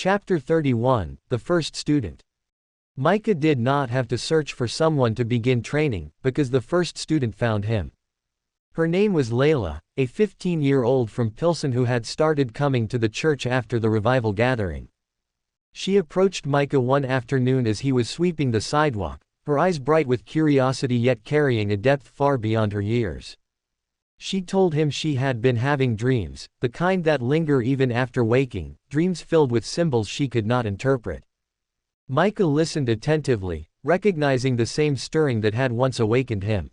Chapter 31, The First Student. Micah did not have to search for someone to begin training, because the first student found him. Her name was Layla, a 15-year-old from Pilsen who had started coming to the church after the revival gathering. She approached Micah one afternoon as he was sweeping the sidewalk, her eyes bright with curiosity yet carrying a depth far beyond her years. She told him she had been having dreams, the kind that linger even after waking, dreams filled with symbols she could not interpret. Micah listened attentively, recognizing the same stirring that had once awakened him.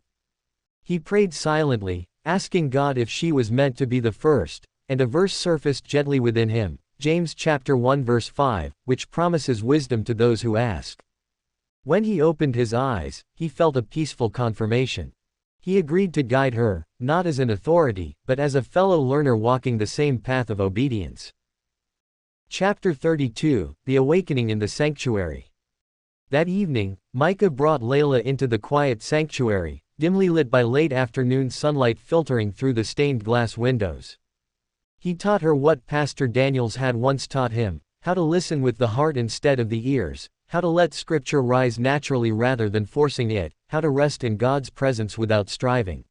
He prayed silently, asking God if she was meant to be the first, and a verse surfaced gently within him, James chapter 1 verse 5, which promises wisdom to those who ask. When he opened his eyes, he felt a peaceful confirmation. He agreed to guide her, not as an authority, but as a fellow learner walking the same path of obedience. Chapter 32, The Awakening in the Sanctuary. That evening, Micah brought Layla into the quiet sanctuary, dimly lit by late afternoon sunlight filtering through the stained glass windows. He taught her what Pastor Daniels had once taught him, how to listen with the heart instead of the ears, how to let Scripture rise naturally rather than forcing it, how to rest in God's presence without striving.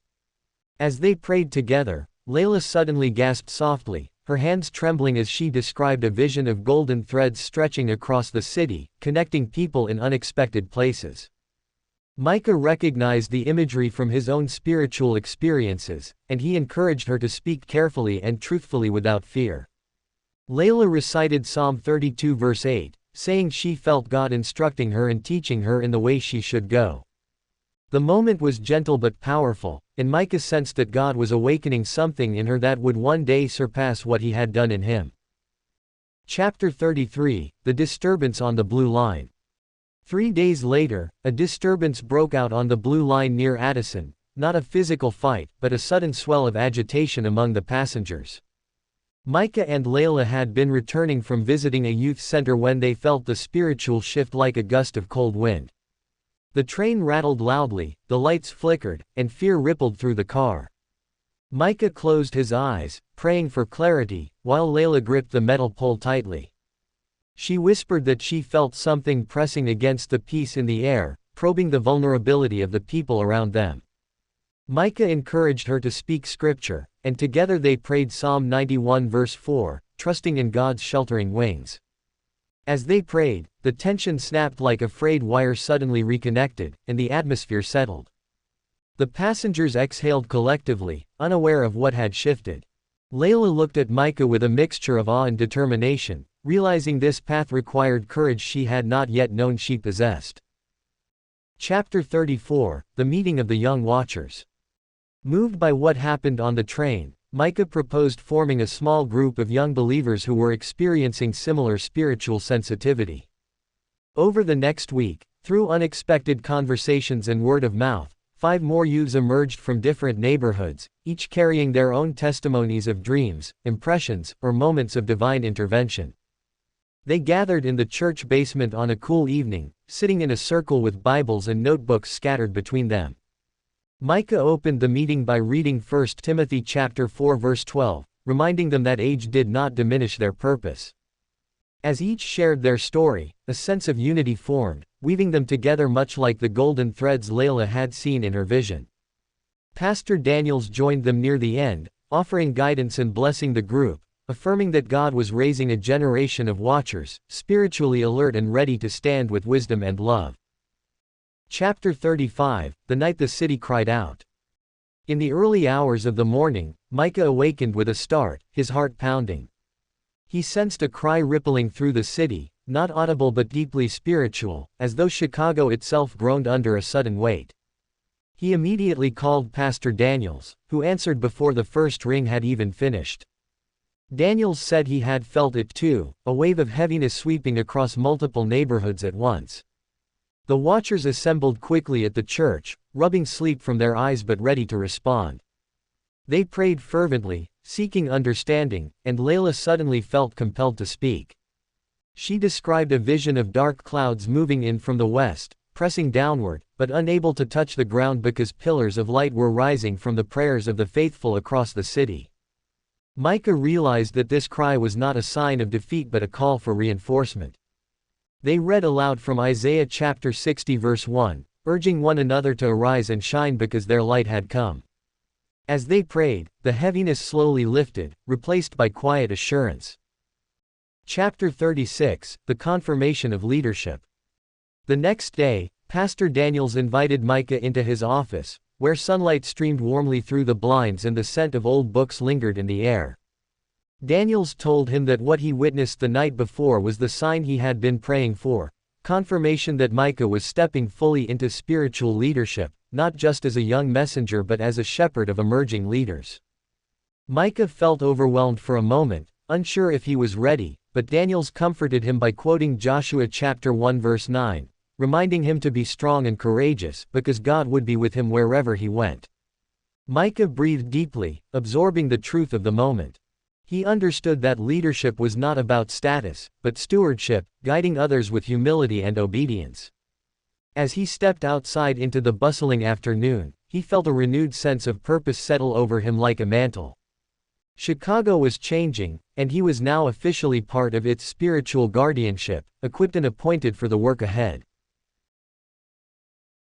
As they prayed together, Layla suddenly gasped softly, her hands trembling as she described a vision of golden threads stretching across the city, connecting people in unexpected places. Micah recognized the imagery from his own spiritual experiences, and he encouraged her to speak carefully and truthfully without fear. Layla recited Psalm 32 verse 8, saying she felt God instructing her and teaching her in the way she should go. The moment was gentle but powerful, and Micah sensed that God was awakening something in her that would one day surpass what he had done in him. Chapter 33, The Disturbance on the Blue Line. 3 days later, a disturbance broke out on the Blue Line near Addison, not a physical fight, but a sudden swell of agitation among the passengers. Micah and Layla had been returning from visiting a youth center when they felt the spiritual shift like a gust of cold wind. The train rattled loudly, the lights flickered, and fear rippled through the car. Micah closed his eyes, praying for clarity, while Layla gripped the metal pole tightly. She whispered that she felt something pressing against the peace in the air, probing the vulnerability of the people around them. Micah encouraged her to speak Scripture, and together they prayed Psalm 91 verse 4, trusting in God's sheltering wings. As they prayed, the tension snapped like a frayed wire suddenly reconnected, and the atmosphere settled. The passengers exhaled collectively, unaware of what had shifted. Layla looked at Micah with a mixture of awe and determination, realizing this path required courage she had not yet known she possessed. Chapter 34, The Meeting of the Young Watchers. Moved by what happened on the train, Micah proposed forming a small group of young believers who were experiencing similar spiritual sensitivity. Over the next week, through unexpected conversations and word of mouth, 5 more youths emerged from different neighborhoods, each carrying their own testimonies of dreams, impressions, or moments of divine intervention. They gathered in the church basement on a cool evening, sitting in a circle with Bibles and notebooks scattered between them. Micah opened the meeting by reading 1 Timothy chapter 4 verse 12, reminding them that age did not diminish their purpose. As each shared their story, a sense of unity formed, weaving them together much like the golden threads Layla had seen in her vision. Pastor Daniels joined them near the end, offering guidance and blessing the group, affirming that God was raising a generation of watchers, spiritually alert and ready to stand with wisdom and love. Chapter 35, The Night the City Cried Out. In the early hours of the morning, Micah awakened with a start, his heart pounding. He sensed a cry rippling through the city, not audible but deeply spiritual, as though Chicago itself groaned under a sudden weight. He immediately called Pastor Daniels, who answered before the first ring had even finished. Daniels said he had felt it too, a wave of heaviness sweeping across multiple neighborhoods at once. The watchers assembled quickly at the church, rubbing sleep from their eyes but ready to respond. They prayed fervently, seeking understanding, and Layla suddenly felt compelled to speak. She described a vision of dark clouds moving in from the west, pressing downward, but unable to touch the ground because pillars of light were rising from the prayers of the faithful across the city. Micah realized that this cry was not a sign of defeat but a call for reinforcement. They read aloud from Isaiah chapter 60 verse 1, urging one another to arise and shine because their light had come. As they prayed, the heaviness slowly lifted, replaced by quiet assurance. Chapter 36, The Confirmation of Leadership. The next day, Pastor Daniels invited Micah into his office, where sunlight streamed warmly through the blinds and the scent of old books lingered in the air. Daniels told him that what he witnessed the night before was the sign he had been praying for, confirmation that Micah was stepping fully into spiritual leadership, not just as a young messenger but as a shepherd of emerging leaders. Micah felt overwhelmed for a moment, unsure if he was ready, but Daniels comforted him by quoting Joshua chapter 1 verse 9, reminding him to be strong and courageous because God would be with him wherever he went. Micah breathed deeply, absorbing the truth of the moment. He understood that leadership was not about status, but stewardship, guiding others with humility and obedience. As he stepped outside into the bustling afternoon, he felt a renewed sense of purpose settle over him like a mantle. Chicago was changing, and he was now officially part of its spiritual guardianship, equipped and appointed for the work ahead.